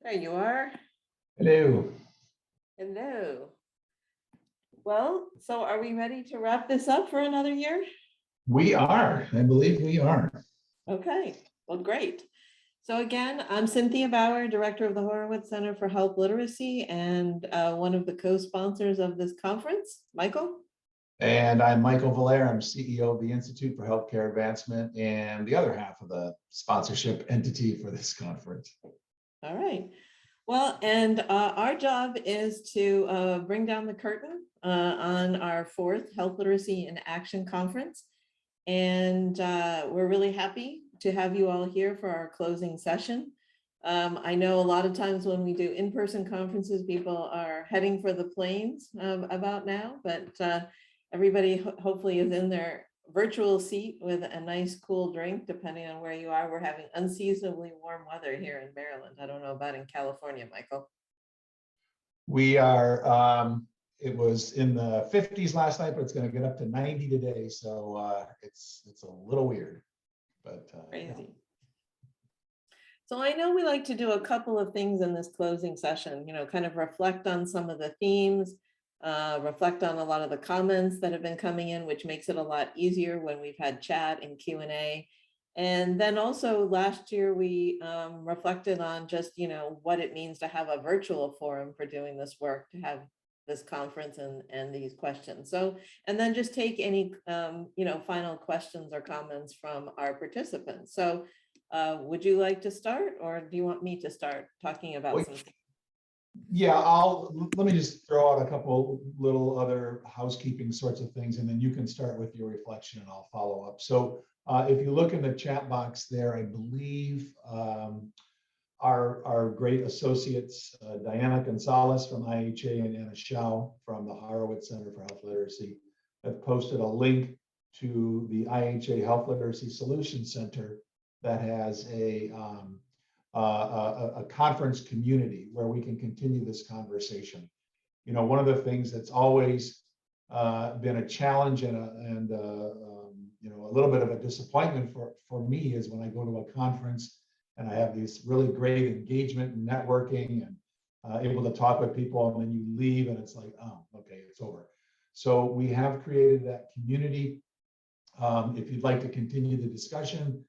There you are. Hello. Hello. Well, so are we ready to wrap this up for another year? We are. I believe we are. Okay, well, great. So again, I'm Cynthia Bauer, Director of the Horowitz Center for Health Literacy and one of the co-sponsors of this conference. Michael? And I'm Michael Valaire. I'm CEO of the Institute for Healthcare Advancement and the other half of the sponsorship entity for this conference. All right. Well, and our job is to bring down the curtain on our fourth Health Literacy in Action Conference. And we're really happy to have you all here for our closing session. I know a lot of times when we do in-person conferences, people are heading for the planes about now, but everybody hopefully is in their virtual seat with a nice cool drink, depending on where you are. We're having unseasonably warm weather here in Maryland. I don't know about in California, Michael. We are, it was in the 50s last night, but it's going to get up to 90 today. So it's a little weird, but crazy. Yeah. So I know we like to do a couple of things in this closing session, kind of reflect on some of the themes, reflect on a lot of the comments that have been coming in, which makes it a lot easier when we've had chat and Q&A. And then also last year, we reflected on just, what it means to have a virtual forum for doing this work, to have this conference and these questions. So, and then just take any, final questions or comments from our participants. So would you like to start, or do you want me to start talking about something? Yeah, let me just throw out a couple little other housekeeping sorts of things, and then you can start with your reflection and I'll follow up. So if you look in the chat box there, I believe our great associates, Diana Gonzalez from IHA and Anna Shao from the Horowitz Center for Health Literacy, have posted a link to the IHA Health Literacy Solutions Center that has a conference community where we can continue this conversation. One of the things that's always been a challenge and a little bit of a disappointment for me is when I go to a conference and I have this really great engagement and networking and able to talk with people, and then you leave and it's like, oh, okay, it's over. So we have created that community. If you'd like to continue the discussion,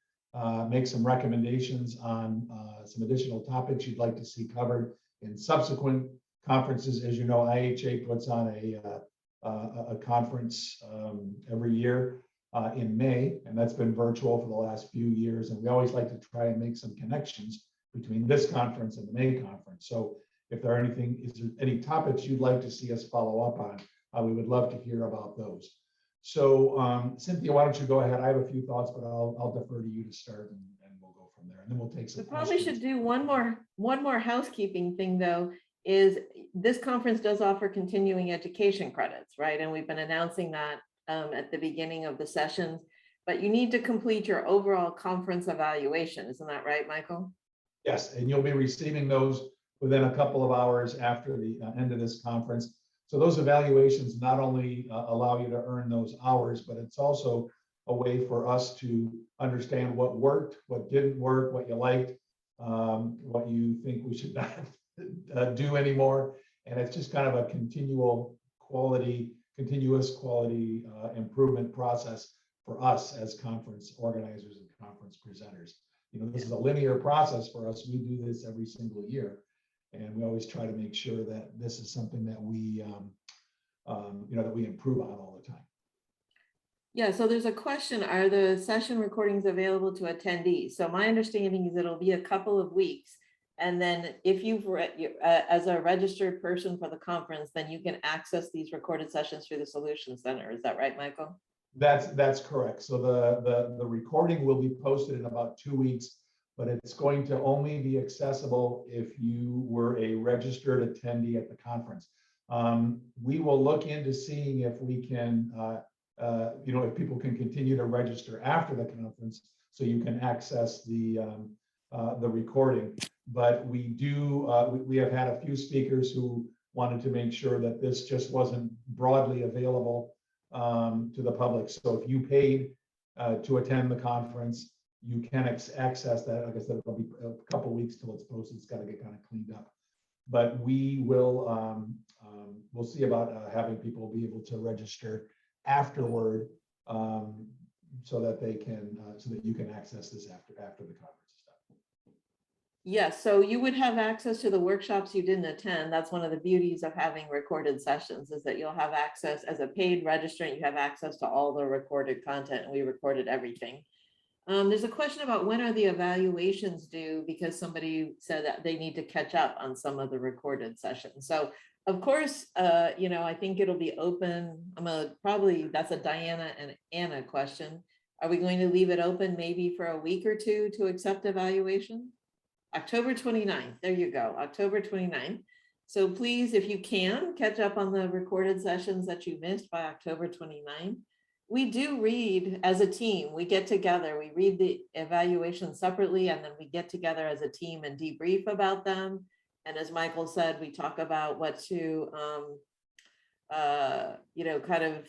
make some recommendations on some additional topics you'd like to see covered in subsequent conferences. As you know, IHA puts on a conference every year in May, and that's been virtual for the last few years. And we always like to try and make some connections between this conference and the May conference. So if there are is there any topics you'd like to see us follow up on, we would love to hear about those. So Cynthia, why don't you go ahead? I have a few thoughts, but I'll defer to you to start, and we'll go from there. And then we'll take some. We probably should do one more housekeeping thing, though, is this conference does offer continuing education credits, right? And we've been announcing that at the beginning of the sessions, but you need to complete your overall conference evaluation. Isn't that right, Michael? Yes, and you'll be receiving those within a couple of hours after the end of this conference. So those evaluations not only allow you to earn those hours, but it's also a way for us to understand what worked, what didn't work, what you liked, what you think we should not do anymore. And it's just kind of a continuous quality improvement process for us as conference organizers and conference presenters. This is a linear process for us. We do this every single year. And we always try to make sure that this is something that we, that we improve on all the time. Yeah, so there's a question, are the session recordings available to attendees? So my understanding is it'll be a couple of weeks. And then if you've as a registered person for the conference, then you can access these recorded sessions through the Solutions Center. Is that right, Michael? That's correct. So the recording will be posted in about 2 weeks, but it's going to only be accessible if you were a registered attendee at the conference. We will look into seeing if we can, if people can continue to register after the conference, so you can access the recording. But we have had a few speakers who wanted to make sure that this just wasn't broadly available to the public. So if you paid to attend the conference, you can access that. Like I said, it'll be a couple of weeks till it's posted. It's got to get kind of cleaned up. But we will we'll see about having people be able to register afterward, so that they can so that you can access this after the conference is done. Yes, so you would have access to the workshops you didn't attend. That's one of the beauties of having recorded sessions, is that you'll have access as a paid registrant. You have access to all the recorded content, and we recorded everything. There's a question about when are the evaluations due, because somebody said that they need to catch up on some of the recorded sessions. So of course, you know, I think it'll be open. That's a Diana and Anna question. Are we going to leave it open maybe for a week or two to accept evaluation? October 29th, there you go, October 29th. So please, if you can, catch up on the recorded sessions that you missed by October 29th. We do read as a team, we get together, we read the evaluation separately, and then we get together as a team and debrief about them. And as Michael said, we talk about what to, you know, kind of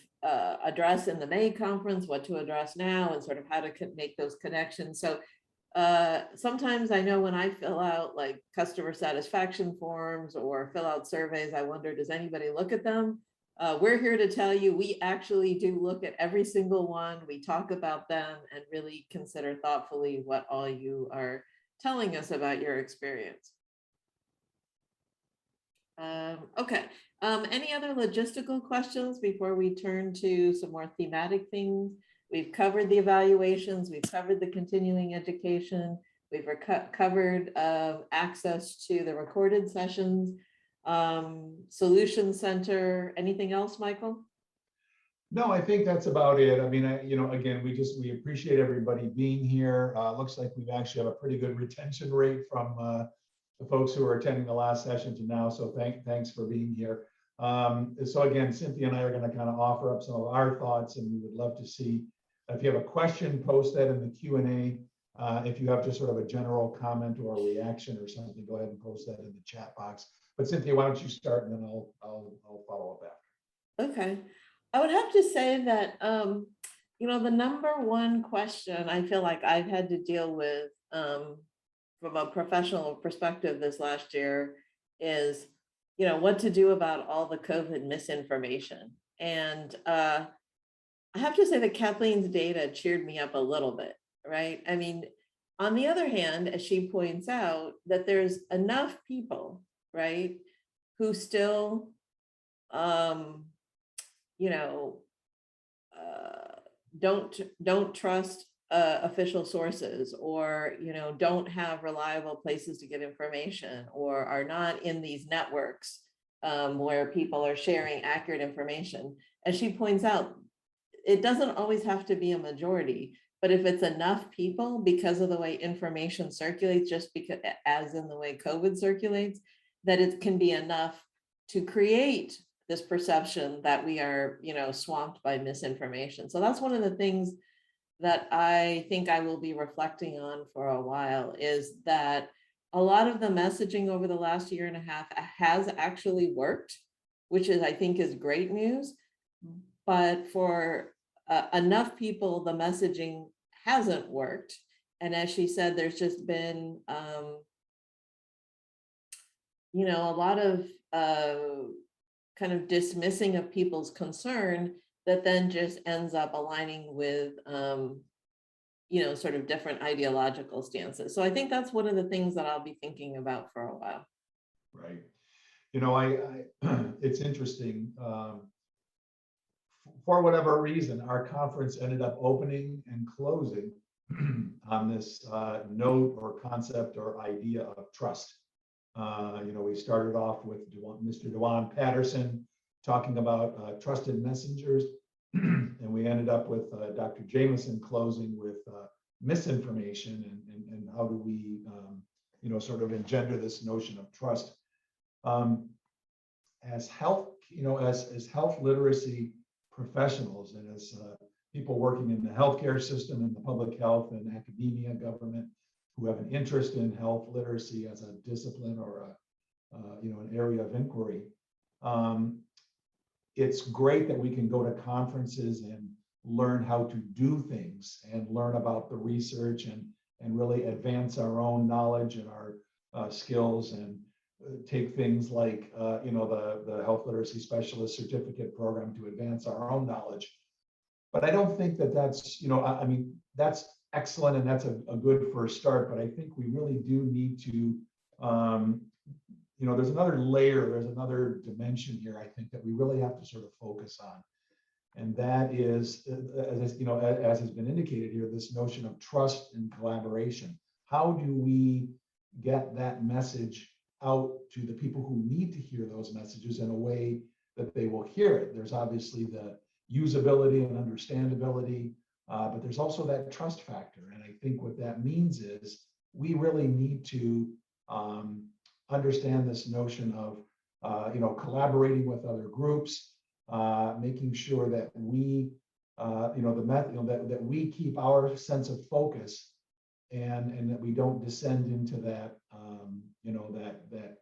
address in the May conference, what to address now, and sort of how to make those connections. So sometimes I know when I fill out like customer satisfaction forms or fill out surveys, I wonder, does anybody look at them? We're here to tell you, we actually do look at every single one. We talk about them and really consider thoughtfully what all you are telling us about your experience. Okay, any other logistical questions before we turn to some more thematic things? We've covered the evaluations, we've covered the continuing education, we've covered access to the recorded sessions, Solution Center. Anything else, Michael? No, I think that's about it. I mean, you know, again, we appreciate everybody being here. Looks like we've actually have a pretty good retention rate from the folks who are attending the last session to now. So thanks for being here. So again, Cynthia and I are going to kind of offer up some of our thoughts, and we would love to see if you have a question, post that in the Q&A. If you have just sort of a general comment or a reaction or something, go ahead and post that in the chat box. But Cynthia, why don't you start, and then I'll follow up after. Okay, I would have to say that you know, the number one question I feel like I've had to deal with from a professional perspective this last year is, you know, what to do about all the COVID misinformation. And I have to say that Kathleen's data cheered me up a little bit, right? I mean, on the other hand, as she points out, that there's enough people, right, who still, you know, don't trust official sources, or, you know, don't have reliable places to get information, or are not in these networks where people are sharing accurate information. As she points out, it doesn't always have to be a majority, but if it's enough people, because of the way information circulates, just because, as in the way COVID circulates, that it can be enough to create this perception that we are, you know, swamped by misinformation. So that's one of the things that I think I will be reflecting on for a while, is that a lot of the messaging over the last year and a half has actually worked, which is, I think, is great news. But for enough people, the messaging hasn't worked. And as she said, there's just been, you know, a lot of kind of dismissing of people's concern that then just ends up aligning with, you know, sort of different ideological stances. So I think that's one of the things that I'll be thinking about for a while. Right. You know, I it's interesting. For whatever reason, our conference ended up opening and closing on this note or concept or idea of trust. You know, we started off with Mr. Dewan Patterson talking about trusted messengers, and we ended up with Dr. Jameson closing with misinformation and how do we, you know, sort of engender this notion of trust. As health, you know, as health literacy professionals and as people working in the healthcare system, in the public health and academia, government, who have an interest in health literacy as a discipline or a, you know, an area of inquiry. It's great that we can go to conferences and learn how to do things and learn about the research and really advance our own knowledge and our skills, and take things like the health literacy specialist certificate program to advance our own knowledge. But I don't think that that's, I mean, that's excellent and that's a good first start, but I think we really do need to, there's another layer, there's another dimension here, I think, that we really have to sort of focus on. And that is, as has been indicated here, this notion of trust and collaboration. How do we get that message out to the people who need to hear those messages in a way that they will hear it? There's obviously the usability and understandability, but there's also that trust factor. And I think what that means is we really need to understand this notion of collaborating with other groups, making sure that we that we keep our sense of focus, and that we don't descend into that that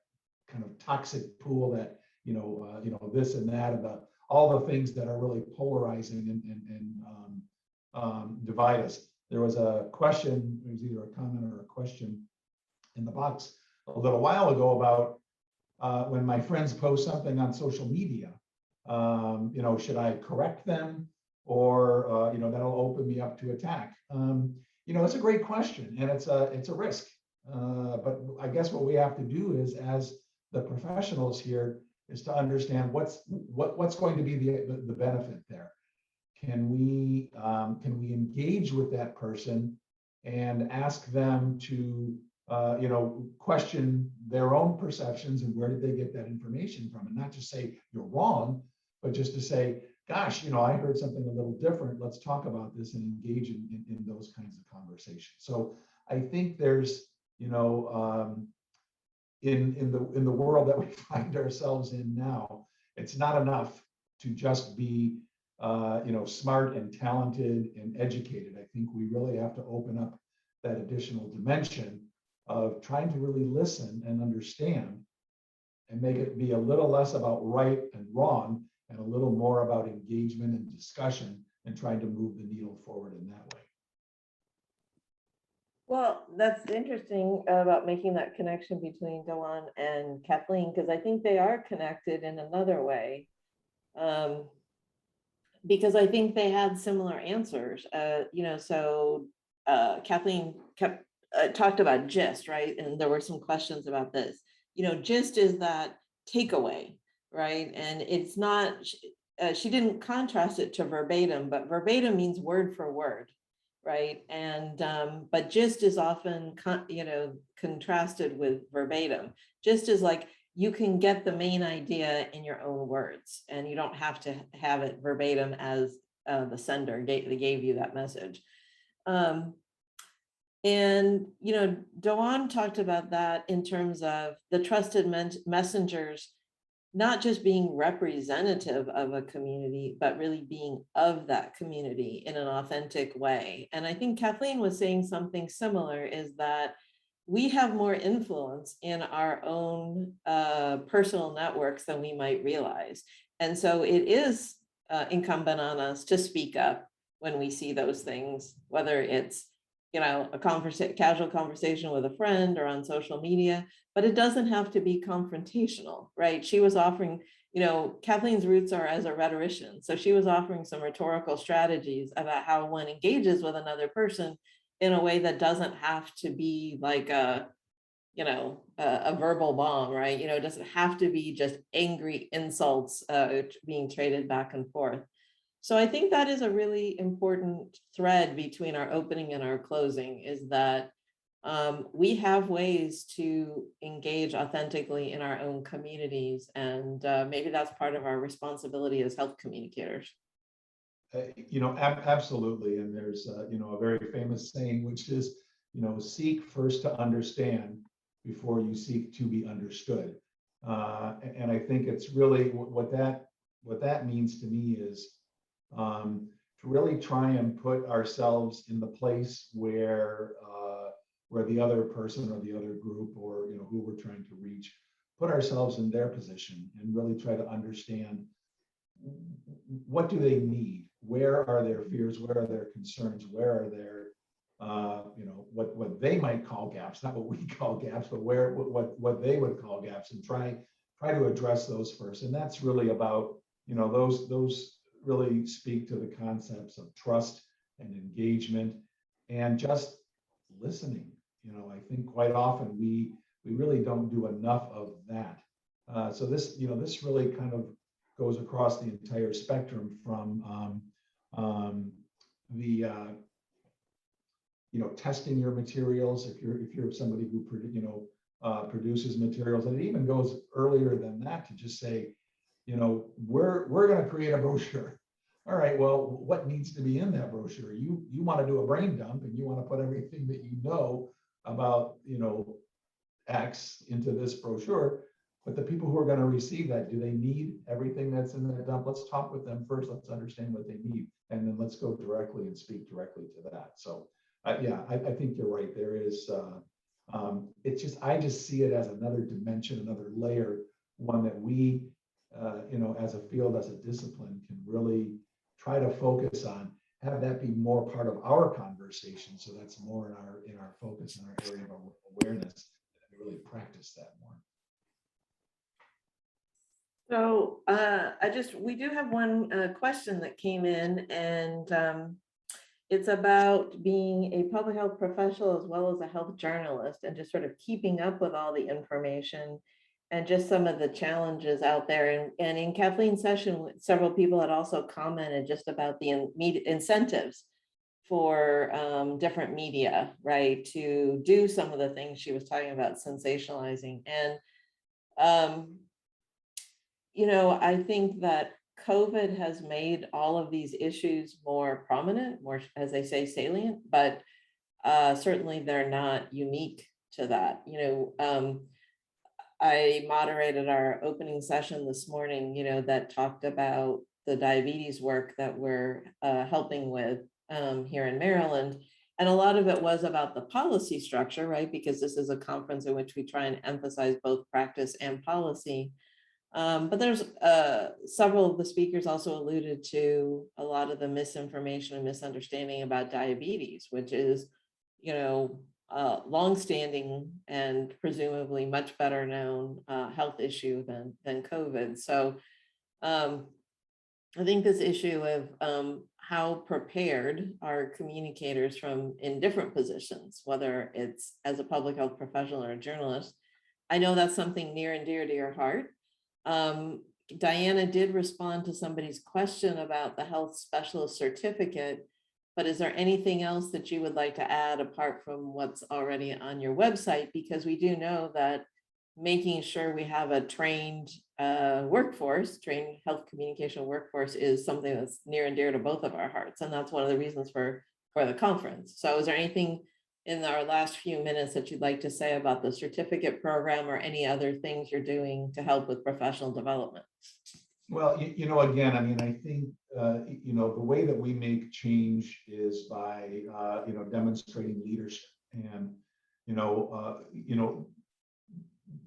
kind of toxic pool that this and that, and all the things that are really polarizing and divide us. There was a question, there was either a comment or a question in the box a little while ago about when my friends post something on social media, should I correct them, or that'll open me up to attack? It's a great question, and it's a risk. But I guess what we have to do is, as the professionals here, is to understand what's going to be the benefit there. Can we engage with that person and ask them to question their own perceptions and where did they get that information from, and not just say you're wrong, but just to say, gosh, I heard something a little different. Let's talk about this and engage in those kinds of conversations. So I think there's in the world that we find ourselves in now, it's not enough to just be smart and talented and educated. I think we really have to open up that additional dimension of trying to really listen and understand, and make it be a little less about right and wrong and a little more about engagement and discussion, and trying to move the needle forward in that way. Well, that's interesting about making that connection between Dawan and Kathleen, because I think they are connected in another way. Because I think they had similar answers. So Kathleen kept talked about gist, right? And there were some questions about this. Gist is that takeaway, right? And it's not, she didn't contrast it to verbatim, but verbatim means word for word, right? And but gist is often contrasted with verbatim. Gist is like, you can get the main idea in your own words, and you don't have to have it verbatim as the sender gave you that message. And Dawan talked about that in terms of the trusted messengers not just being representative of a community, but really being of that community in an authentic way. And I think Kathleen was saying something similar, is that we have more influence in our own personal networks than we might realize. And so it is incumbent on us to speak up when we see those things, whether it's a casual conversation with a friend or on social media, but it doesn't have to be confrontational, right? She was offering, Kathleen's roots are as a rhetorician. So she was offering some rhetorical strategies about how one engages with another person in a way that doesn't have to be like a verbal bomb, right? It doesn't have to be just angry insults being traded back and forth. So I think that is a really important thread between our opening and our closing, is that we have ways to engage authentically in our own communities. And maybe that's part of our responsibility as health communicators. Absolutely. And there's, a very famous saying, which is, seek first to understand before you seek to be understood. And I think it's really what that means to me is, to really try and put ourselves in the place where the other person or the other group, or who we're trying to reach, put ourselves in their position and really try to understand, what do they need? where are their fears, where are their concerns, where are their, what they might call gaps, not what we call gaps, but what they would call gaps, and try to address those first. And that's really about, those really speak to the concepts of trust and engagement and just listening. I think quite often we really don't do enough of that. So this really kind of goes across the entire spectrum from the testing your materials if you're somebody who produces materials, and it even goes earlier than that to just say, we're going to create a brochure. All right, well, what needs to be in that brochure? You want to do a brain dump, and you want to put everything that you know about X into this brochure. But the people who are going to receive that, do they need everything that's in that dump? Let's talk with them first. Let's understand what they need, and then let's go directly and speak directly to that. So, yeah, I think you're right. There is, I just see it as another dimension, another layer, one that we, as a field, as a discipline, can really try to focus on. Have that be more part of our conversation, so that's more in our focus, in our area of awareness, and really practice that more. So we do have one question that came in, and it's about being a public health professional as well as a health journalist, and just sort of keeping up with all the information and just some of the challenges out there. And in Kathleen's session, several people had also commented just about the incentives for different media, right, to do some of the things she was talking about, sensationalizing. And I think that COVID has made all of these issues more prominent, more, as they say, salient, but certainly they're not unique to that. I moderated our opening session this morning, that talked about the diabetes work that we're helping with here in Maryland. And a lot of it was about the policy structure, right? Because this is a conference in which we try and emphasize both practice and policy. But there's several of the speakers also alluded to a lot of the misinformation and misunderstanding about diabetes, which is, longstanding and presumably much better known health issue than COVID. So I think this issue of how prepared are communicators in different positions, whether it's as a public health professional or a journalist, I know that's something near and dear to your heart. Diana did respond to somebody's question about the health specialist certificate, but is there anything else that you would like to add apart from what's already on your website? Because we do know that making sure we have a trained trained health communication workforce is something that's near and dear to both of our hearts. And that's one of the reasons for the conference. So is there anything in our last few minutes that you'd like to say about the certificate program or any other things you're doing to help with professional development? Well, again, I mean, I think, the way that we make change is by, demonstrating leadership. And,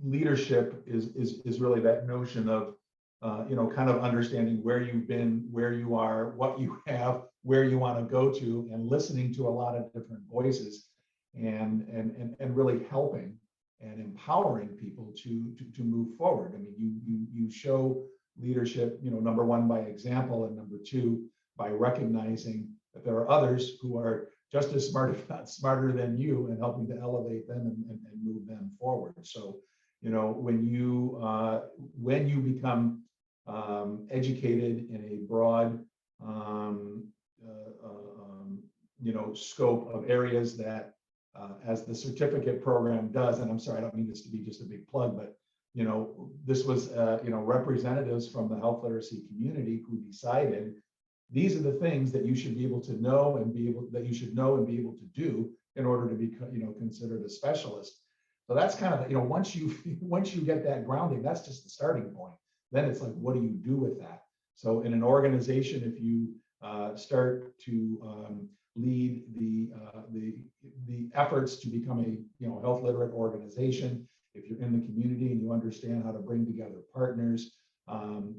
leadership is really that notion of, kind of understanding where you've been, where you are, what you have, where you want to go to, and listening to a lot of different voices, and really helping and empowering people to move forward. I mean, you show leadership, number one, by example, and number two, by recognizing that there are others who are just as smart, if not smarter than you, and helping to elevate them and move them forward. So, when you become educated in a broad, scope of areas that, as the certificate program does, and I'm sorry, I don't mean this to be just a big plug, but this was, representatives from the health literacy community who decided these are the things that you should be able to know and be able to do in order to be, considered a specialist. So that's kind of, once you get that grounding, that's just the starting point. Then it's like, what do you do with that? So in an organization, if you start to lead the efforts to become a health literate organization, if you're in the community and you understand how to bring together partners,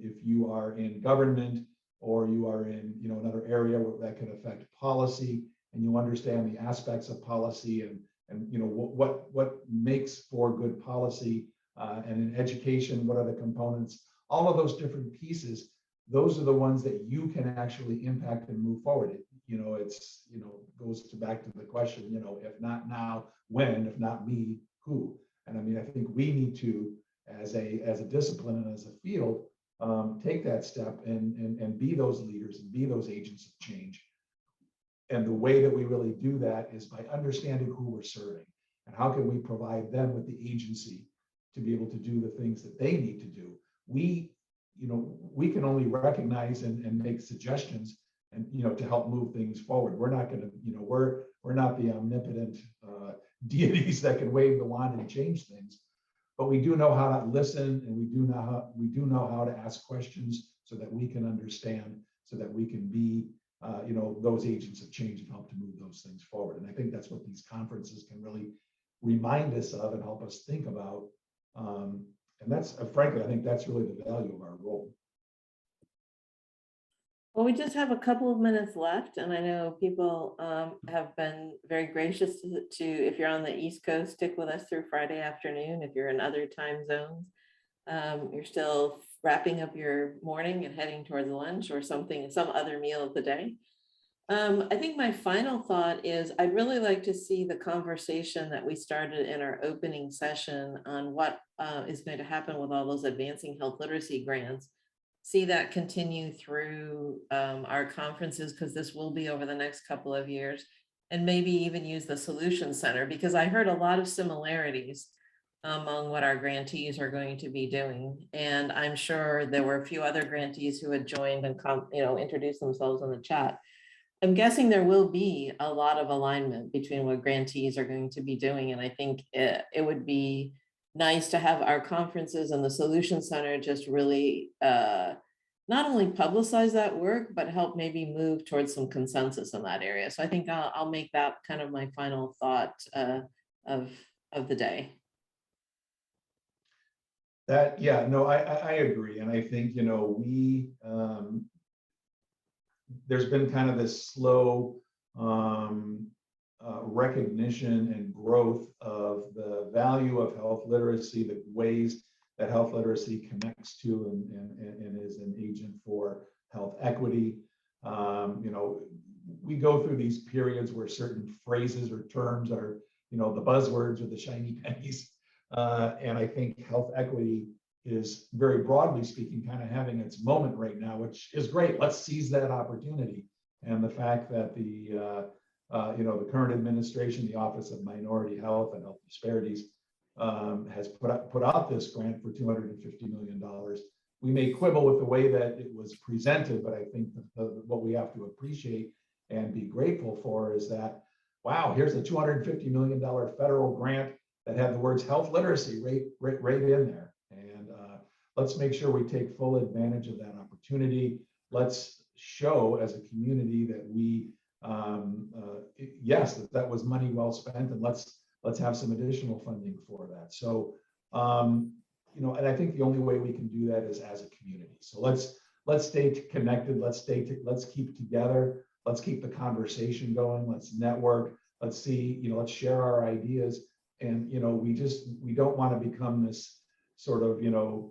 if you are in government or you are in, another area that could affect policy, and you understand the aspects of policy and what makes for good policy, and in education, what are the components, all of those different pieces. Those are the ones that you can actually impact and move forward. It's goes back to the question, if not now, when? If not me, who? And I mean, I think we need to, as a discipline and as a field, take that step and be those leaders and be those agents of change. And the way that we really do that is by understanding who we're serving and how can we provide them with the agency to be able to do the things that they need to do. We can only recognize and make suggestions and, to help move things forward. We're not going to, we're not the omnipotent deities that can wave the wand and change things, but we do know how to listen, and we do know how to ask questions so that we can understand, so that we can be, those agents of change and help to move those things forward. And I think that's what these conferences can really remind us of and help us think about. And that's, frankly, I think that's really the value of our role. Well, we just have a couple of minutes left, and I know people have been very gracious to, if you're on the East Coast, stick with us through Friday afternoon. If you're in other time zones, you're still wrapping up your morning and heading towards lunch or something, some other meal of the day. I think my final thought is I'd really like to see the conversation that we started in our opening session on what is going to happen with all those advancing health literacy grants. See that continue through our conferences, because this will be over the next couple of years, and maybe even use the Solution Center, because I heard a lot of similarities among what our grantees are going to be doing. And I'm sure there were a few other grantees who had joined and introduced themselves in the chat. I'm guessing there will be a lot of alignment between what grantees are going to be doing. And I think it would be nice to have our conferences and the Solution Center just really not only publicize that work, but help maybe move towards some consensus in that area. So I think I'll make that kind of my final thought of the day. I agree. And I think, there's been kind of this slow recognition and growth of the value of health literacy, the ways that health literacy connects to and is an agent for health equity. We go through these periods where certain phrases or terms are, the buzzwords or the shiny pennies. And I think health equity is, very broadly speaking, kind of having its moment right now, which is great. Let's seize that opportunity. And the fact that the current administration, the Office of Minority Health and Health Disparities, has put out this grant for $250 million. We may quibble with the way that it was presented, but I think what we have to appreciate and be grateful for is that, wow, here's a $250 million federal grant that had the words health literacy right in there. And let's make sure we take full advantage of that opportunity. Let's show as a community that we, yes, that was money well spent, and let's have some additional funding for that. So, and I think the only way we can do that is as a community. So let's stay connected. Let's keep together. Let's keep the conversation going. Let's network. Let's see, let's share our ideas. And, we don't want to become this sort of,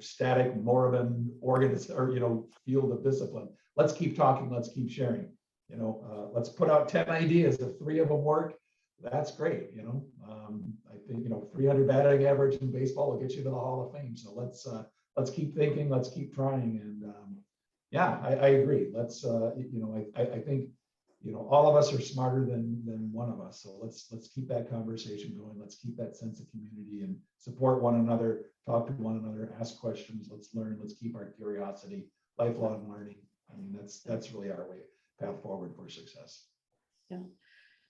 static, moribund organism or, field of discipline. Let's keep talking. Let's keep sharing. Let's put out 10 ideas. If 3 of them work, that's great. I think, 300 batting average in baseball will get you to the Hall of Fame. So let's keep thinking. Let's keep trying. And I agree. Let's, I think, all of us are smarter than one of us. So let's keep that conversation going. Let's keep that sense of community and support one another, talk to one another, ask questions. Let's learn. Let's keep our curiosity, lifelong learning. I mean, that's really our path forward for success. Yeah.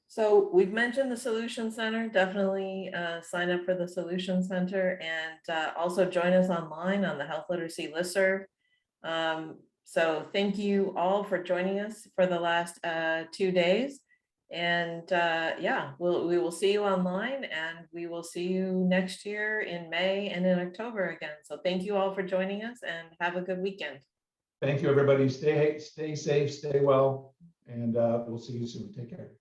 So we've mentioned the Solution Center. Definitely sign up for the Solution Center, and also join us online on the Health Literacy Listserv. So thank you all for joining us for the last 2 days. And we will see you online, and we will see you next year in May and in October again. So thank you all for joining us, and have a good weekend. Thank you, everybody. Stay safe, stay well, and we'll see you soon. Take care.